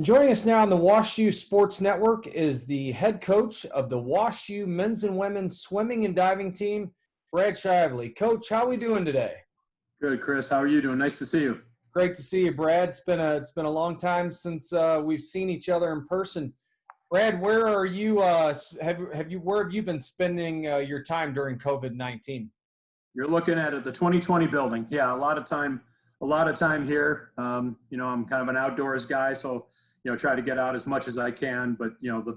Joining us now on the WashU Sports Network is the head coach of the WashU men's and women's swimming and diving team, Brad Shively. Coach, how are we doing today? Good, Chris. How are you doing? Nice to see you. Great to see you, Brad. It's been a long time since we've seen each other in person. Brad, where are you? Where have you been spending your time during COVID-19? You're looking at it, the 2020 building. Yeah, a lot of time here. I'm kind of an outdoors guy, so try to get out as much as I can. But the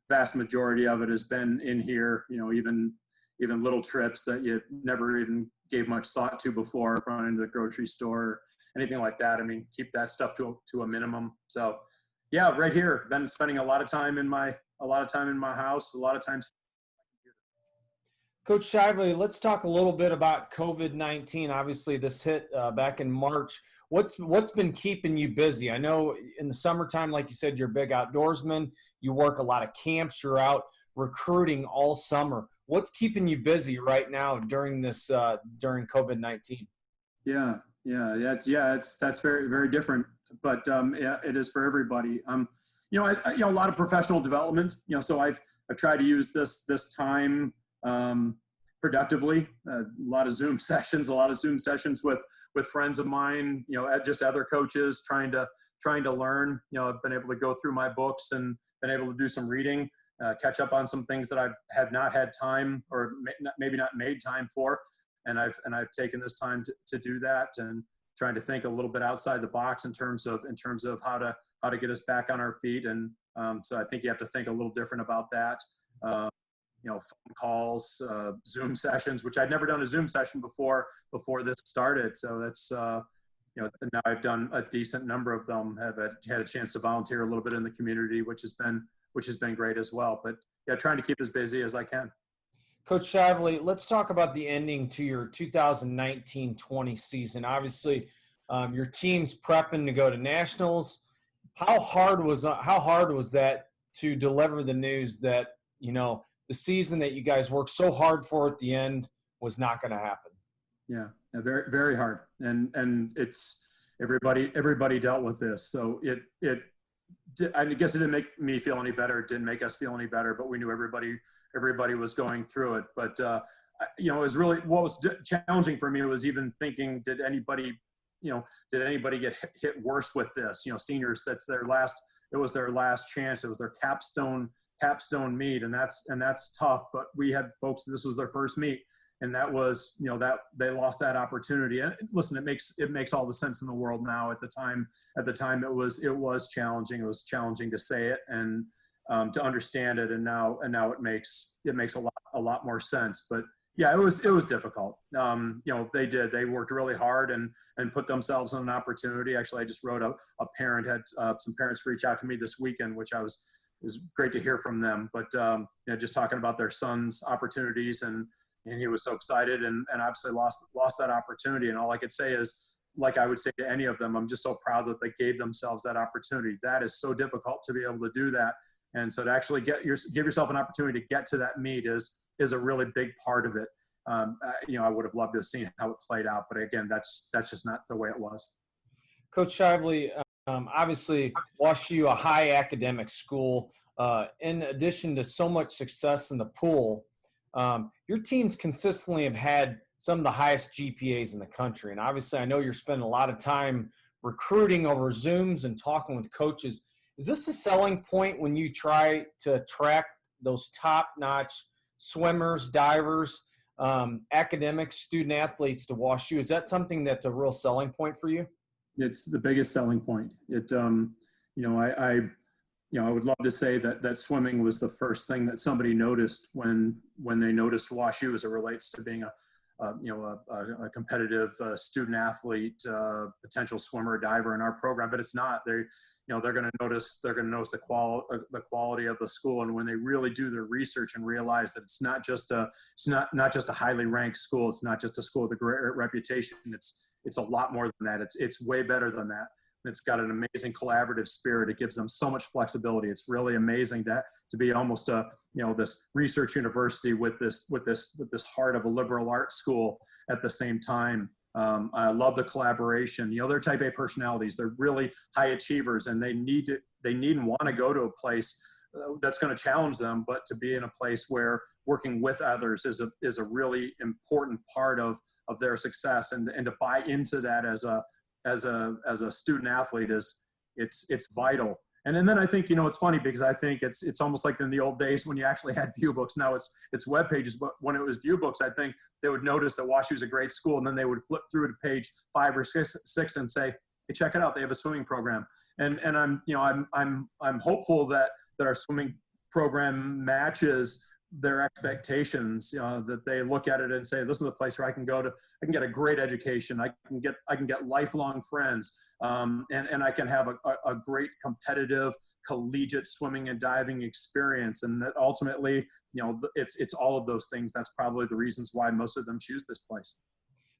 vast majority of it has been in here. Even little trips that you never even gave much thought to before, running to the grocery store, or anything like that. I mean, keep that stuff to a minimum. So, yeah, right here. Been spending a lot of time in my house. A lot of time. Coach Shively, let's talk a little bit about COVID-19. Obviously, this hit back in March. What's been keeping you busy? I know in the summertime, like you said, you're a big outdoorsman. You work a lot of camps. You're out recruiting all summer. What's keeping you busy right now during this during COVID-19? That's very, very different, but yeah, it is for everybody. A lot of professional development. So I've tried to use this time productively. A lot of Zoom sessions with friends of mine. Just other coaches trying to learn. I've been able to go through my books and been able to do some reading, catch up on some things that I have not had time or maybe not made time for, and I've taken this time to do that and trying to think a little bit outside the box in terms of how to get us back on our feet. And so I think you have to think a little different about that. Phone calls, Zoom sessions, which I'd never done a Zoom session before this started. So that's, now I've done a decent number of them, have had a chance to volunteer a little bit in the community, which has been great as well. But yeah, trying to keep as busy as I can. Coach Shively, let's talk about the ending to your 2019-20 season. Obviously, your team's prepping to go to nationals. How hard was that to deliver the news that the season that you guys worked so hard for at the end was not going to happen? Yeah, very, very hard, and it's everybody dealt with this. So I guess it didn't make me feel any better. It didn't make us feel any better, but we knew everybody was going through it. But it was really, what was challenging for me was even thinking, did anybody get hit worse with this? Seniors, it was their last chance. It was their capstone meet, and that's tough. But we had folks, this was their first meet, and that was, that they lost that opportunity. And listen, it makes all the sense in the world now. At the time it was challenging. It was challenging to say it and to understand it, and now it makes a lot more sense. But yeah, it was difficult. They worked really hard and put themselves in an opportunity. Actually, I just wrote a parent had some parents reach out to me this weekend, which is great to hear from them. But just talking about their son's opportunities, and he was so excited and obviously lost that opportunity. And all I could say is, like I would say to any of them, I'm just so proud that they gave themselves that opportunity. That is so difficult to be able to do that. And so to actually give yourself an opportunity to get to that meet is a really big part of it. I would have loved to have seen how it played out, but again, that's just not the way it was. Coach Shively, obviously, WashU, a high academic school. In addition to so much success in the pool, your teams consistently have had some of the highest GPAs in the country. And obviously, I know you're spending a lot of time recruiting over Zooms and talking with coaches. Is this a selling point when you try to attract those top-notch swimmers, divers, academics, student athletes to WashU? Is that something that's a real selling point for you? It's the biggest selling point. I would love to say that swimming was the first thing that somebody noticed when they noticed WashU as it relates to being a competitive student athlete, potential swimmer, diver in our program. But it's not. They're going to notice the quality of the school, and when they really do their research and realize that it's not just a highly ranked school, it's not just a school with a great reputation. It's a lot more than that. It's way better than that. It's got an amazing collaborative spirit. It gives them so much flexibility. It's really amazing to be almost this research university with this heart of a liberal arts school at the same time. I love the collaboration. They're type A personalities. They're really high achievers, and they need and want to go to a place that's going to challenge them, but to be in a place where working with others is a really important part of their success, and to buy into that as a student athlete it's vital. And then I think, it's funny because I think it's almost like in the old days when you actually had view books. Now it's web pages, but when it was view books, I think they would notice that WashU is a great school, and then they would flip through to page 5 or 6 and say, hey, check it out, they have a swimming program. And I'm hopeful that our swimming program matches their expectations, that they look at it and say, this is a place where I can get a great education. I can get lifelong friends. And I can have a great competitive collegiate swimming and diving experience. And that ultimately, it's all of those things. That's probably the reasons why most of them choose this place.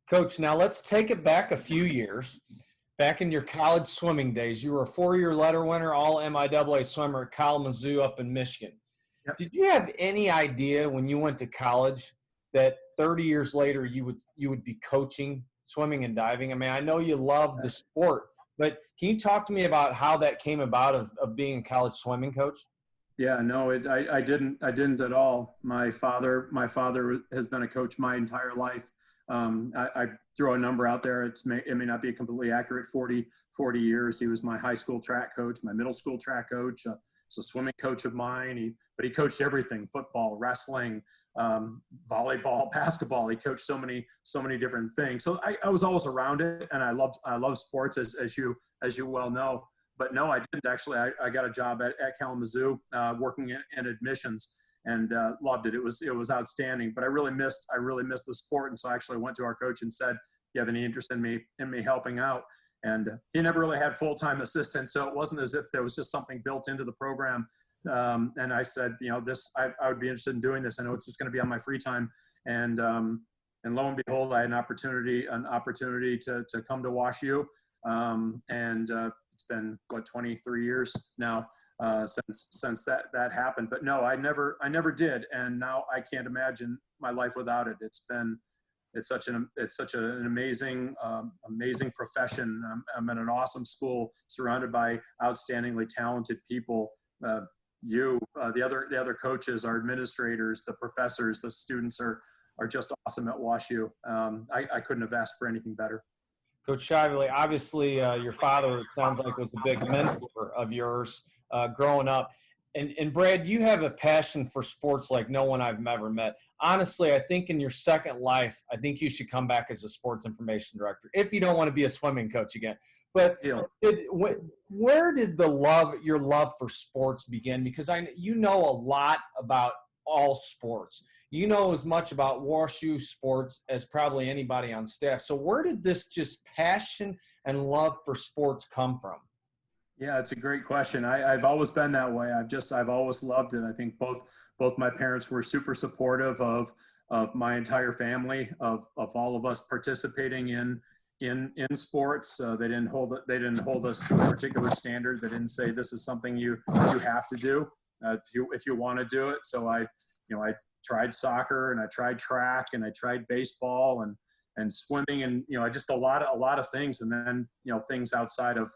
Coach, now let's take it back a few years. Back in your college swimming days, you were a 4-year letter winner, all MIAA swimmer at Kalamazoo up in Michigan. Yep. Did you have any idea when you went to college that 30 years later you would be coaching swimming and diving? I mean, I know you love the sport, but can you talk to me about how that came about of being a college swimming coach? Yeah, no, I didn't at all. My father has been a coach my entire life. I throw a number out there. It may not be completely accurate. 40 years. He was my high school track coach, my middle school track coach. He's a swimming coach of mine. But he coached everything: football, wrestling, volleyball, basketball. He coached so many different things. So I was always around it, and I love sports as you well know. But no, I didn't actually. I got a job at Kalamazoo working in admissions, and loved it. It was outstanding. But I really missed the sport, and so I actually went to our coach and said, "Do you have any interest in me helping out?" And he never really had full-time assistants, so it wasn't as if there was just something built into the program. And I said, I would be interested in doing this. I know it's just going to be on my free time. And lo and behold, I had an opportunity to come to WashU. It's been 23 years now since that happened. But no, I never did, and now I can't imagine my life without it. It's such an amazing profession. I'm in an awesome school surrounded by outstandingly talented people. The other coaches, our administrators, the professors, the students are just awesome at WashU. I couldn't have asked for anything better. Coach Shively, obviously your father, it sounds like, was a big mentor of yours growing up. And Brad, you have a passion for sports like no one I've ever met. Honestly, I think in your second life, I think you should come back as a sports information director if you don't want to be a swimming coach again. But where did your love for sports begin? Because you know a lot about all sports. You know as much about WashU sports as probably anybody on staff. So where did this just passion and love for sports come from? Yeah, it's a great question. I've always been that way. I've always loved it. I think both my parents were super supportive of my entire family, of all of us participating in sports. They didn't hold us to a particular standard. They didn't say this is something you have to do if you want to do it. So I tried soccer, and I tried track, and I tried baseball, and swimming, and just a lot of things, and then things outside of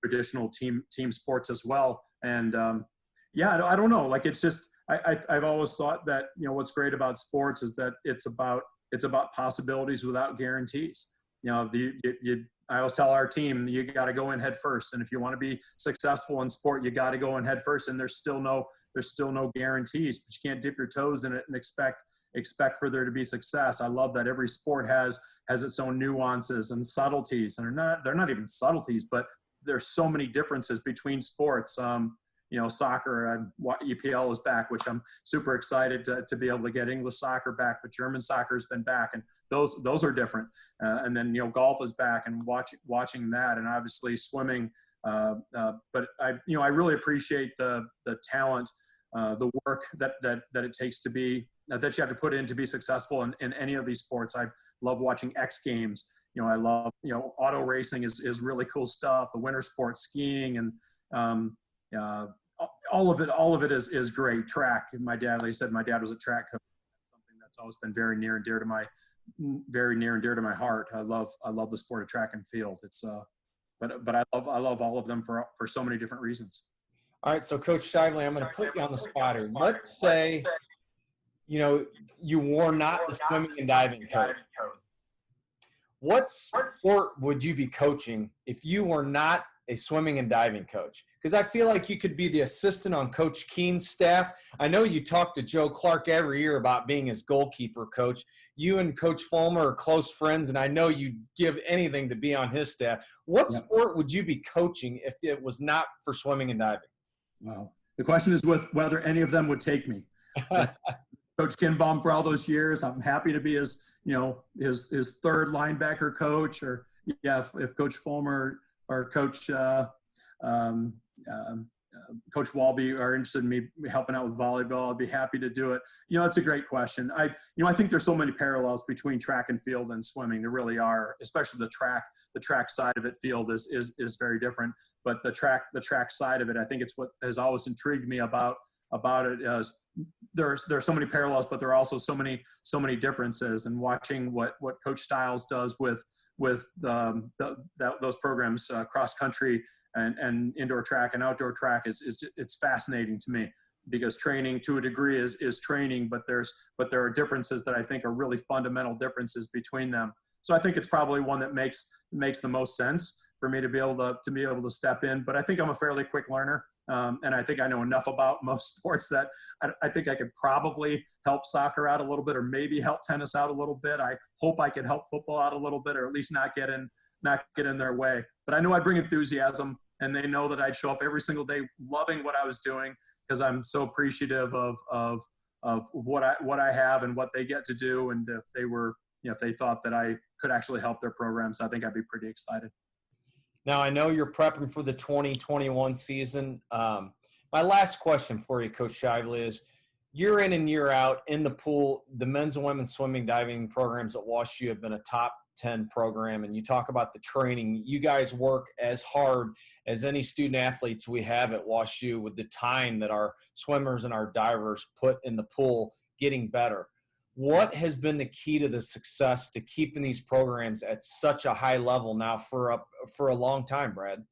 traditional team sports as well. And I don't know, like, it's just I've always thought that what's great about sports is that it's about possibilities without guarantees. I always tell our team, you got to go in head first, and if you want to be successful in sport, you got to go in head first, and there's still no guarantees, but you can't dip your toes in it and expect for there to be success. I love that every sport has its own nuances and subtleties, and they're not even subtleties, but there's so many differences between sports. Soccer, EPL is back, which I'm super excited to be able to get English soccer back, but German soccer has been back, and those are different. And then golf is back, and watching that, and obviously swimming. But I really appreciate the talent, the work that it takes to be that you have to put in to be successful in any of these sports. I love watching X Games. I love auto racing is really cool stuff. The winter sports, skiing, and all of it is great. Track. My dad, like I said, my dad was a track coach. That's something that's always been very near and dear to very near and dear to my heart. I love the sport of track and field. It's but I love all of them for so many different reasons. All right, so Coach Shively, I'm going to put you on the spot here. Let's say, you were not the swimming and diving coach. What sport would you be coaching if you were not a swimming and diving coach? Because I feel like you could be the assistant on Coach Keene's staff. I know you talk to Joe Clark every year about being his goalkeeper coach. You and Coach Fulmer are close friends, and I know you'd give anything to be on his staff. What sport would you be coaching if it was not for swimming and diving? Wow. The question is whether any of them would take me. Coach Kinbaum for all those years. I'm happy to be his third linebacker coach, or if Coach Fulmer or Coach Coach Walby are interested in me helping out with volleyball, I'd be happy to do it. It's a great question. I think there's so many parallels between track and field and swimming. There really are, especially the track side of it. Field is very different, but the track side of it, I think it's what has always intrigued me about it. Is there are so many parallels, but there are also so many differences. And watching what Coach Stiles does with those programs, cross country and indoor track and outdoor track, it's fascinating to me, because training to a degree is training, but there are differences that I think are really fundamental differences between them. So I think it's probably one that makes the most sense for me to be able to step in. But I think I'm a fairly quick learner. And I think I know enough about most sports that I think I could probably help soccer out a little bit, or maybe help tennis out a little bit. I hope I could help football out a little bit, or at least not get in their way. But I know I bring enthusiasm, and they know that I'd show up every single day loving what I was doing, because I'm so appreciative of what I have and what they get to do. And if they thought that I could actually help their programs, I think I'd be pretty excited. Now, I know you're prepping for the 2021 season. My last question for you, Coach Shively, is year in and year out in the pool, the men's and women's swimming diving programs at WashU have been a top 10 program. And you talk about the training. You guys work as hard as any student athletes we have at WashU with the time that our swimmers and our divers put in the pool getting better. What has been the key to the success to keeping these programs at such a high level now for a long time, Brad?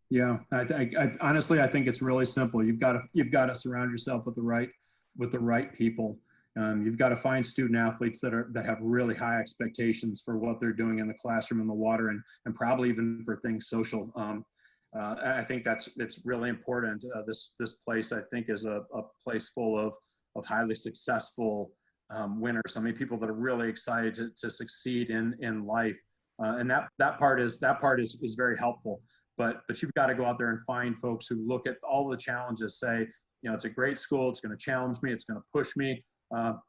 Yeah, I honestly, I think it's really simple. You've got to surround yourself with the right people. You've got to find student athletes that have really high expectations for what they're doing in the classroom, in the water, and probably even for things social. I think it's really important. This place, I think, is a place full of highly successful winners. I mean, people that are really excited to succeed in life, and that part is very helpful. But you've got to go out there and find folks who look at all the challenges, say, it's a great school, it's going to challenge me, it's going to push me.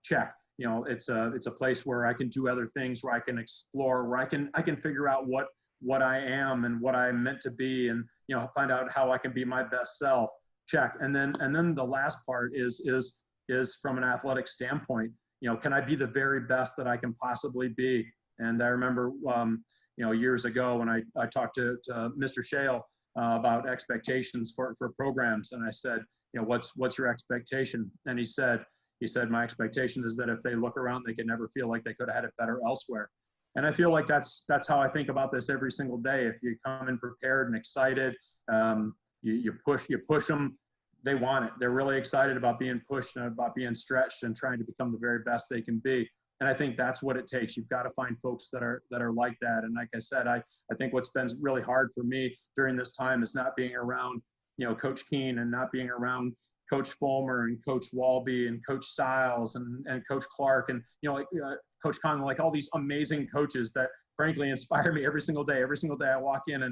Check. It's a place where I can do other things, where I can explore, where I can figure out what I am and what I'm meant to be, and find out how I can be my best self. Check. And then the last part is from an athletic standpoint. Can I be the very best that I can possibly be? And I remember, years ago when I talked to Mr. Shale about expectations for programs, and I said, what's your expectation? And he said, my expectation is that if they look around, they can never feel like they could have had it better elsewhere. And I feel like that's how I think about this every single day. If you come in prepared and excited, you push them. They want it. They're really excited about being pushed and about being stretched and trying to become the very best they can be. And I think that's what it takes. You've got to find folks that are like that. And like I said, I think what's been really hard for me during this time is not being around, Coach Keene, and not being around Coach Fulmer and Coach Walby and Coach Stiles and Coach Clark and, Coach Conlon, like all these amazing coaches that frankly inspire me every single day. Every single day I walk in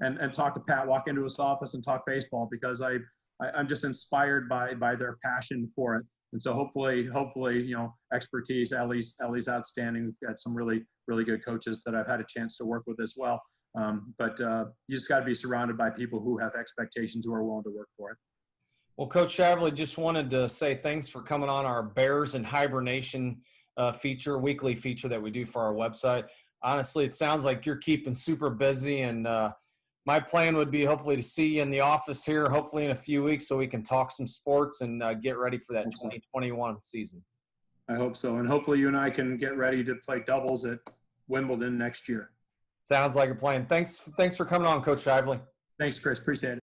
and talk to Pat, walk into his office and talk baseball, because I'm just inspired by their passion for it. And so hopefully, expertise. Ellie's outstanding. We've got some really, really good coaches that I've had a chance to work with as well. But you just got to be surrounded by people who have expectations, who are willing to work for it. Well, Coach Shively, just wanted to say thanks for coming on our Bears in Hibernation weekly feature that we do for our website. Honestly, it sounds like you're keeping super busy, and my plan would be hopefully to see you in the office here, hopefully in a few weeks, so we can talk some sports and get ready for that 2021 season. I hope so. And hopefully you and I can get ready to play doubles at Wimbledon next year. Sounds like a plan. Thanks for coming on, Coach Shively. Thanks, Chris. Appreciate it.